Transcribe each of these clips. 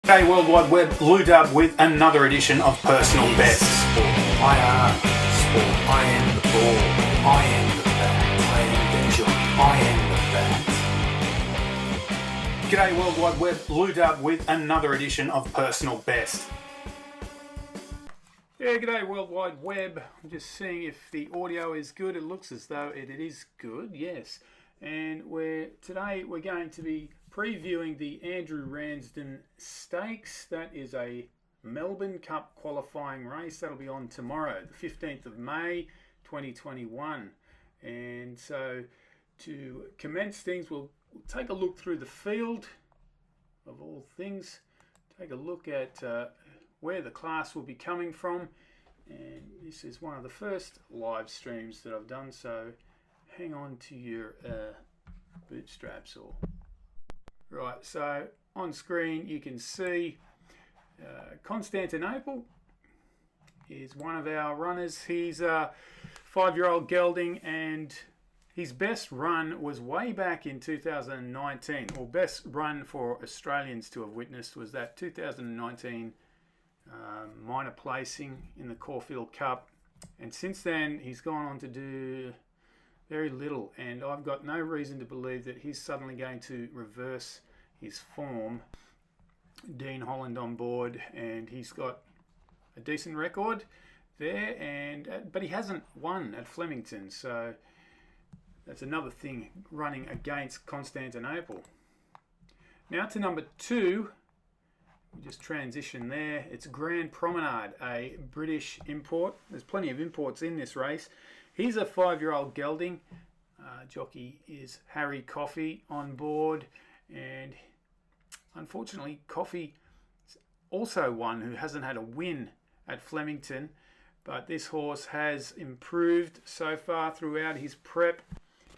G'day Worldwide Web, Lou Dub with another edition of Personal Best. I am sport. I am the ball. I am the bat. I am the jock. I am the bat. G'day Worldwide Web, Lou Dub with another edition of Personal Best. Yeah, g'day Worldwide Web. I'm just seeing if the audio is good. It looks as though it is good, yes. And today we're going to be previewing the Andrew Ramsden Stakes. That is a Melbourne Cup qualifying race. That'll be on tomorrow, the 15th of May, 2021. And so to commence things, we'll take a look through the field of all things, take a look at where the class will be coming from. And this is one of the first live streams that I've done, so hang on to your bootstraps or... Right, so on screen you can see Constantinople is one of our runners. He's a 5-year-old gelding, and his best run was way back in 2019, or best run for Australians to have witnessed was that 2019 minor placing in the Caulfield Cup. And since then he's gone on to do very little, and I've got no reason to believe that he's suddenly going to reverse his form. Dean Holland on board, and he's got a decent record there, but he hasn't won at Flemington, so that's another thing running against Constantinople. Now to number 2, we just transition there. It's Grand Promenade, a British import. There's plenty of imports in this race. He's a 5-year-old gelding. Jockey is Harry Coffey on board, and unfortunately Coffey is also one who hasn't had a win at Flemington, but this horse has improved so far throughout his prep.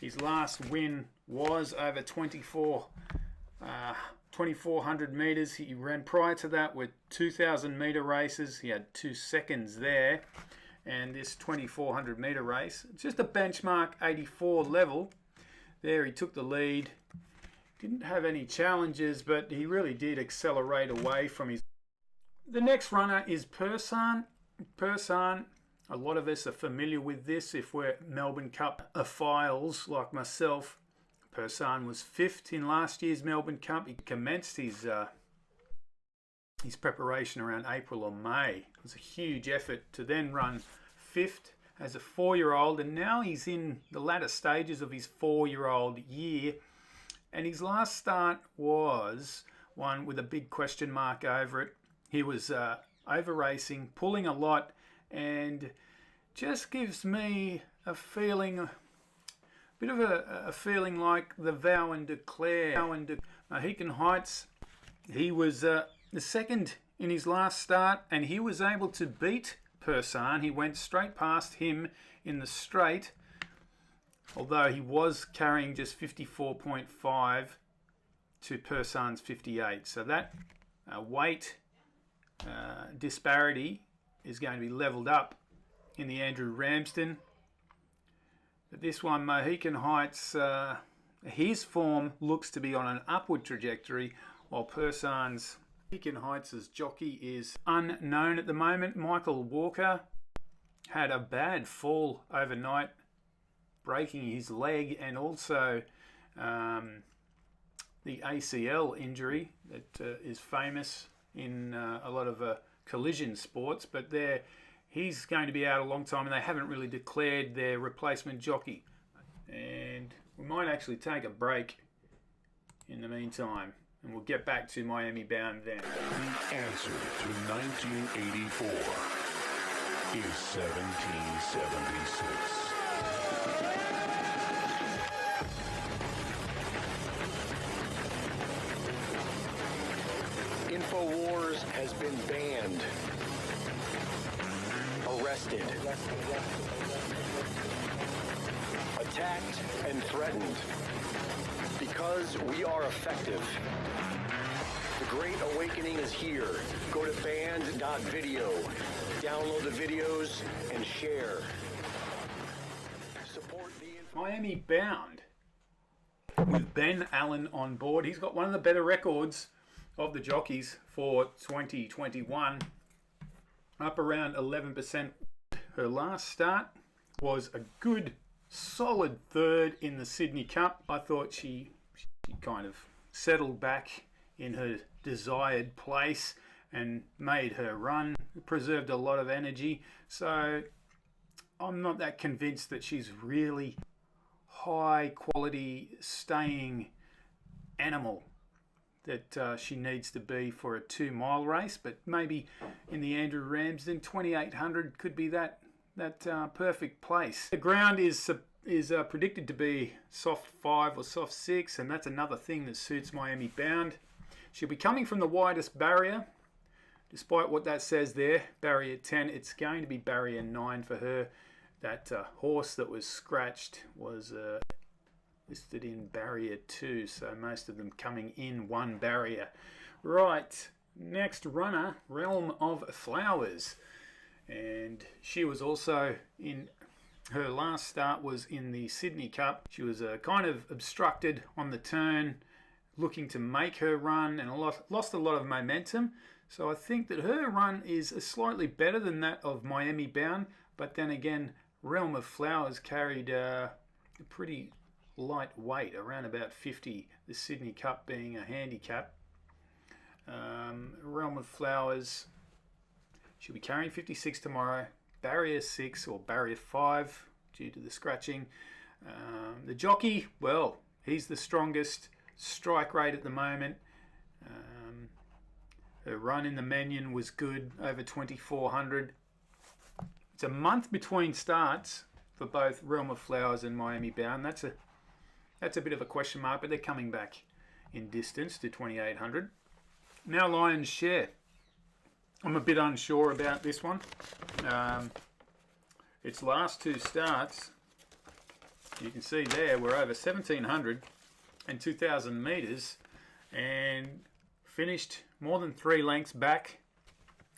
His last win was over 2,400 metres. He ran prior to that with 2,000 metre races. He had 2 seconds there. And this 2,400 metre race, it's just a benchmark 84 level. There he took the lead. Didn't have any challenges, but he really did accelerate away from his... The next runner is Persan. Persan, a lot of us are familiar with this if we're Melbourne Cup ophiles like myself. Persan was 5th in last year's Melbourne Cup. He commenced his preparation around April or May. It was a huge effort to then run 5th as a 4-year-old, and now he's in the latter stages of his 4-year-old year. And his last start was one with a big question mark over it. He was over racing, pulling a lot, and just gives me a feeling, a bit of a feeling like the Vow and Declare. Mohican Heights, he was the second in his last start, and he was able to beat Persan. He went straight past him in the straight, although he was carrying just 54.5 to Persan's 58. So that weight disparity is going to be levelled up in the Andrew Ramsden. But this one, Mohican Heights, his form looks to be on an upward trajectory, while Persan's... Mohican Heights' jockey is unknown at the moment. Michael Walker had a bad fall overnight, breaking his leg, and also the ACL injury that is famous in a lot of collision sports. But he's going to be out a long time, and they haven't really declared their replacement jockey. And we might actually take a break in the meantime, and we'll get back to Miami Bound then. The answer to 1984 is 1776. InfoWars has been banned, arrested, attacked, and threatened. Because we are effective. The Great Awakening is here. Go to band.video, download the videos, and share. Support the... Miami Bound with Ben Allen on board. He's got one of the better records of the jockeys for 2021, up around 11%. Her last start was a good, solid third in the Sydney Cup. I thought she kind of settled back in her desired place and made her run, preserved a lot of energy. So I'm not that convinced that she's really high quality staying animal that she needs to be for a 2 mile race, but maybe in the Andrew Ramsden 2800 could be that perfect place. The ground is predicted to be soft 5 or soft 6, and that's another thing that suits Miami Bound. She'll be coming from the widest barrier, despite what that says there, barrier 10. It's going to be barrier 9 for her. That horse that was scratched was listed in barrier 2, so most of them coming in one barrier. Right, next runner, Realm of Flowers, and she was also in, her last start was in the Sydney Cup. She was kind of obstructed on the turn, looking to make her run, and lost a lot of momentum. So I think that her run is slightly better than that of Miami Bound, but then again, Realm of Flowers carried a pretty light weight, around about 50, the Sydney Cup being a handicap. Realm of Flowers, she'll be carrying 56 tomorrow, barrier 6 or barrier 5 due to the scratching. The jockey, well, he's the strongest strike rate at the moment. Her run in the Menyon was good, over 2400. It's a month between starts for both Realm of Flowers and Miami Bound. That's a bit of a question mark, but they're coming back in distance to 2800. Now Lion's Share. I'm a bit unsure about this one. Its last 2 starts, you can see there, we're over 1700 and 2000 metres, and finished more than 3 lengths back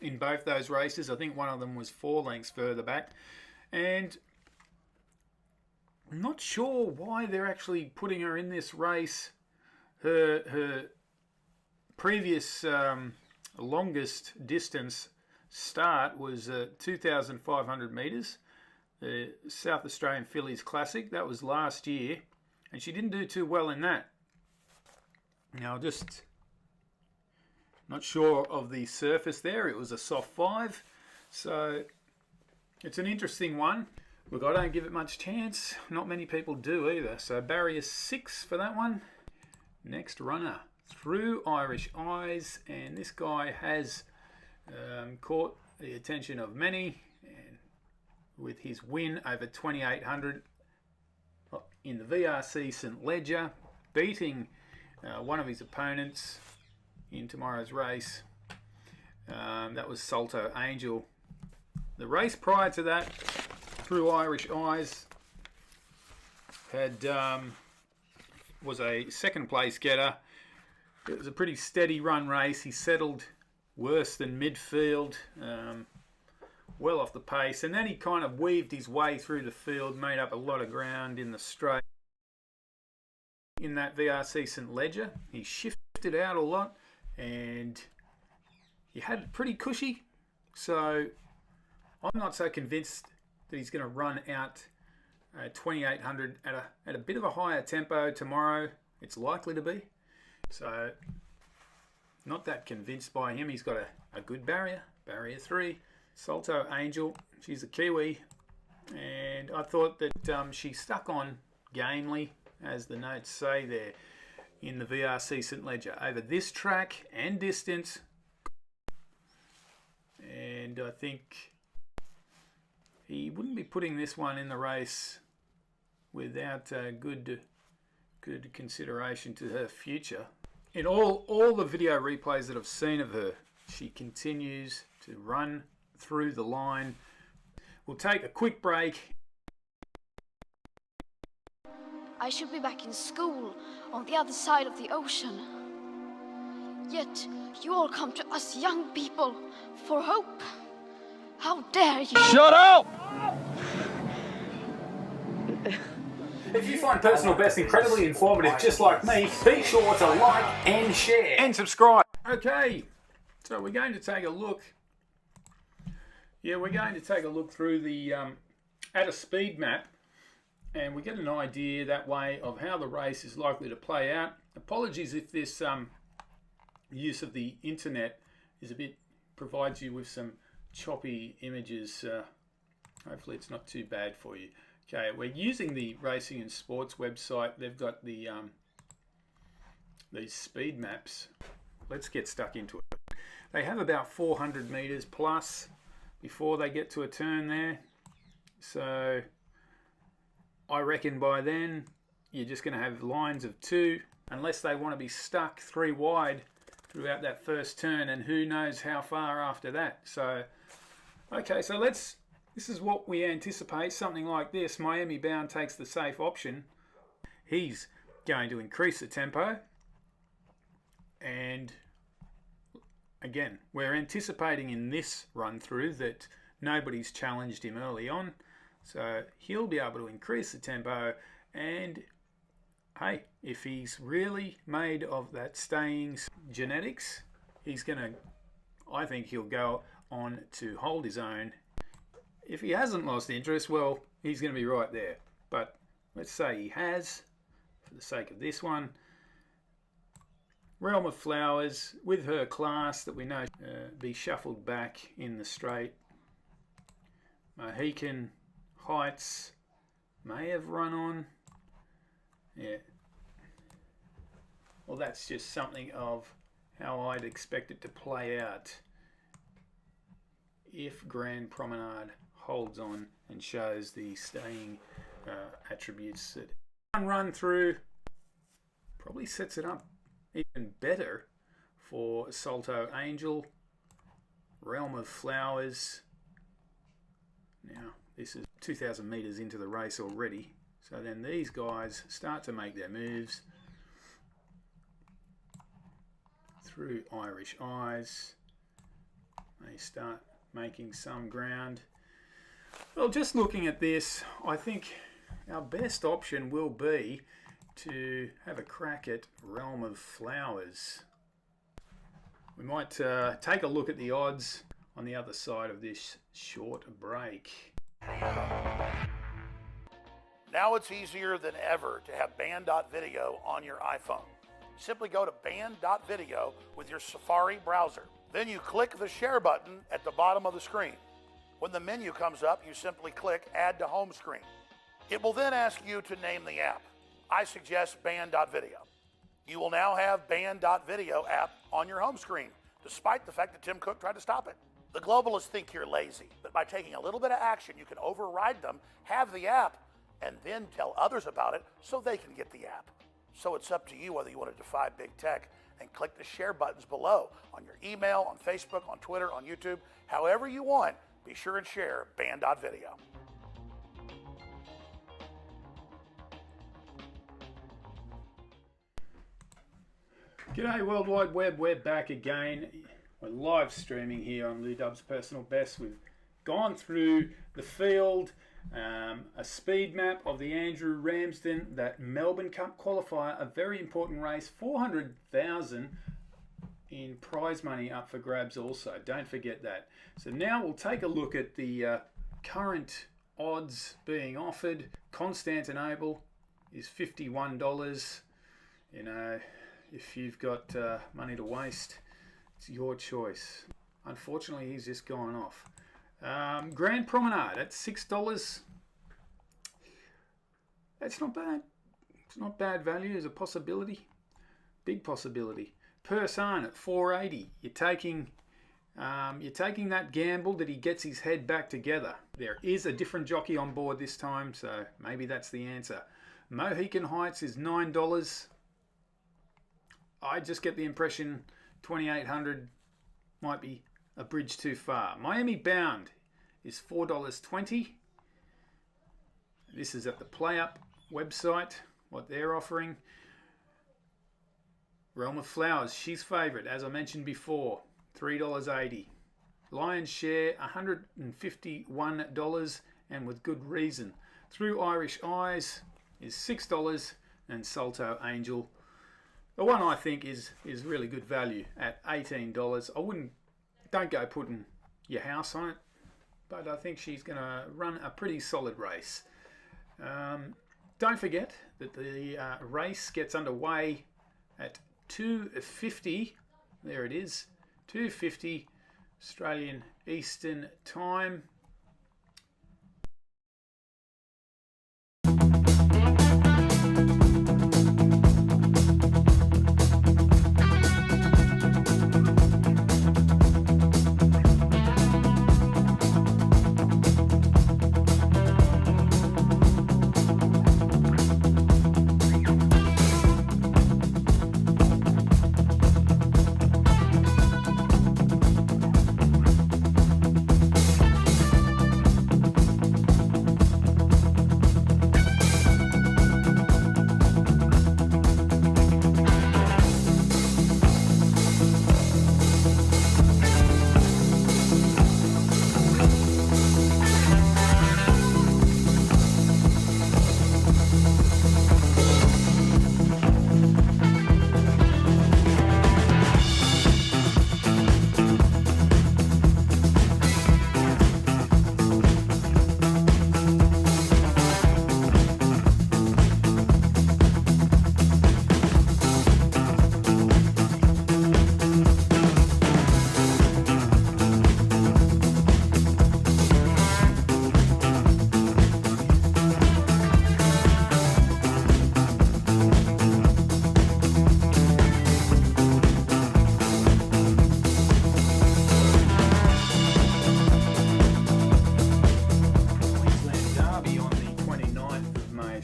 in both those races. I think one of them was 4 lengths further back, and I'm not sure why they're actually putting her in this race. Her previous longest distance start was 2,500 metres, the South Australian Fillies Classic. That was last year, and she didn't do too well in that. Now, just not sure of the surface there. It was a soft 5, so it's an interesting one. Look, I don't give it much chance. Not many people do either. So barrier 6 for that one. Next runner, Through Irish Eyes, and this guy has caught the attention of many, and with his win over 2800 in the VRC St Ledger, beating one of his opponents in tomorrow's race. That was Salto Angel. The race prior to that, Through Irish Eyes had was a second place getter. It was a pretty steady run race. He settled worse than midfield, well off the pace, and then he kind of weaved his way through the field, made up a lot of ground in the straight. In that VRC St Ledger, he shifted out a lot, and he had it pretty cushy. So I'm not so convinced that he's going to run out 2800 at a bit of a higher tempo tomorrow. It's likely to be. So not that convinced by him. He's got a good barrier, barrier 3. Salto Angel, she's a Kiwi, and I thought that she stuck on gamely, as the notes say there, in the VRC St Ledger over this track and distance. And I think he wouldn't be putting this one in the race without good consideration to her future. In all the video replays that I've seen of her, she continues to run through the line. We'll take a quick break. I should be back in school on the other side of the ocean. Yet you all come to us young people for hope. How dare you? Shut up! If you find Personal Best incredibly informative just like me, be sure to like and share and subscribe. Okay, so we're going to take a look. Yeah, we're going to take a look through the at a speed map, and we get an idea that way of how the race is likely to play out. Apologies if this use of the internet is provides you with some choppy images. Hopefully it's not too bad for you. Okay, we're using the Racing and Sports website. They've got the these speed maps. Let's get stuck into it. They have about 400 meters plus before they get to a turn there. So I reckon by then you're just going to have lines of 2, unless they want to be stuck 3 wide throughout that first turn, and who knows how far after that. So, okay, so this is what we anticipate, something like this. Miami Bound takes the safe option. He's going to increase the tempo, and again, we're anticipating in this run through that nobody's challenged him early on, so he'll be able to increase the tempo. And hey, if he's really made of that staying genetics, I think he'll go on to hold his own. If he hasn't lost interest, well, he's going to be right there. But let's say he has, for the sake of this one. Realm of Flowers, with her class that we know be shuffled back in the straight. Mohican Heights may have run on. Yeah. Well, that's just something of how I'd expect it to play out if Grand Promenade holds on and shows the staying attributes. That one run through probably sets it up even better for Salto Angel, Realm of Flowers. Now, this is 2,000 meters into the race already. So then these guys start to make their moves through Irish Eyes. They start making some ground. Well, just looking at this, I think our best option will be to have a crack at Realm of Flowers. We might take a look at the odds on the other side of this short break. Now it's easier than ever to have Band.video on your iPhone. Simply go to Band.video with your Safari browser. Then you click the share button at the bottom of the screen. When the menu comes up, you simply click Add to Home Screen. It will then ask you to name the app. I suggest Band.video. You will now have Band.video app on your home screen, despite the fact that Tim Cook tried to stop it. The globalists think you're lazy, but by taking a little bit of action, you can override them, have the app, and then tell others about it so they can get the app. So it's up to you whether you want to defy big tech and click the share buttons below on your email, on Facebook, on Twitter, on YouTube, however you want. Be sure and share Band.video. G'day World Wide Web, we're back again. We're live streaming here on Lou Dub's Personal Best. We've gone through the field, a speed map of the Andrew Ramsden, that Melbourne Cup qualifier, a very important race, 400,000 in prize money up for grabs also, don't forget that. So now we'll take a look at the current odds being offered. Constantinople is $51. You know, if you've got money to waste, it's your choice. Unfortunately, he's just gone off. Grand Promenade at $6. That's not bad. It's not bad value as a possibility. Big possibility. Persan at $4.80. You're taking that gamble that he gets his head back together. There is a different jockey on board this time, so maybe that's the answer. Mohican Heights is $9. I just get the impression 2,800 might be a bridge too far. Miami Bound is $4.20. This is at the PlayUp website, what they're offering. Realm of Flowers, she's favourite, as I mentioned before, $3.80. Lion's Share, $151, and with good reason. Through Irish Eyes is $6, and Salto Angel, The one I think is really good value at $18. Don't go putting your house on it, but I think she's going to run a pretty solid race. Don't forget that the race gets underway at 2:50. There it is, 2:50 Australian Eastern Time.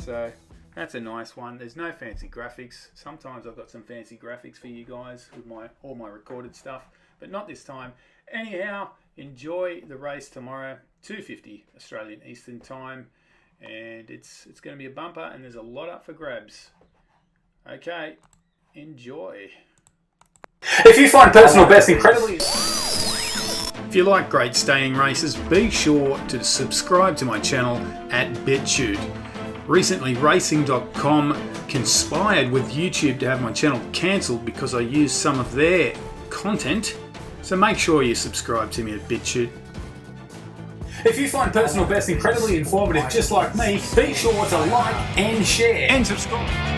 So that's a nice one. There's no fancy graphics. Sometimes I've got some fancy graphics for you guys with all my recorded stuff, but not this time. Anyhow, enjoy the race tomorrow, 2:50 Australian Eastern Time, and it's going to be a bumper, and there's a lot up for grabs. Okay, enjoy. If you find personal best incredibly... If you like great staying races, be sure to subscribe to my channel at BitChute. Recently, Racing.com conspired with YouTube to have my channel cancelled because I used some of their content. So make sure you subscribe to me at BitChute. If you find personal best incredibly informative just like me, be sure to like and share. And subscribe.